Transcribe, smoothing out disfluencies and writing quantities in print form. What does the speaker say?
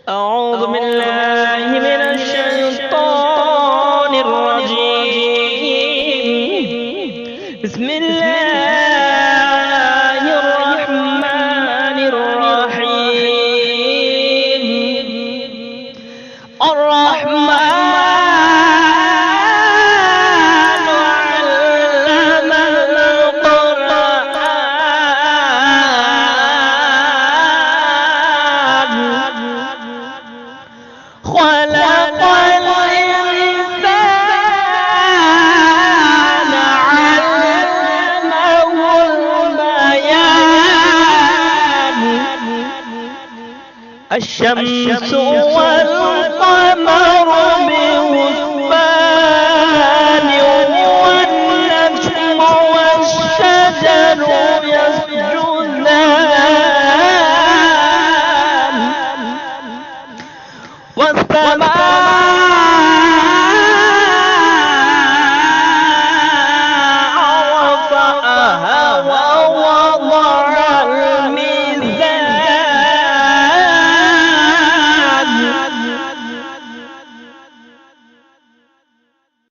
أعوذ بالله من الشيطان الرجيم. بسم الله الرحمن الرحيم. الرحمن علم القرآن خلق الإنسان علمه البيان. الشمس والقمر بحسبان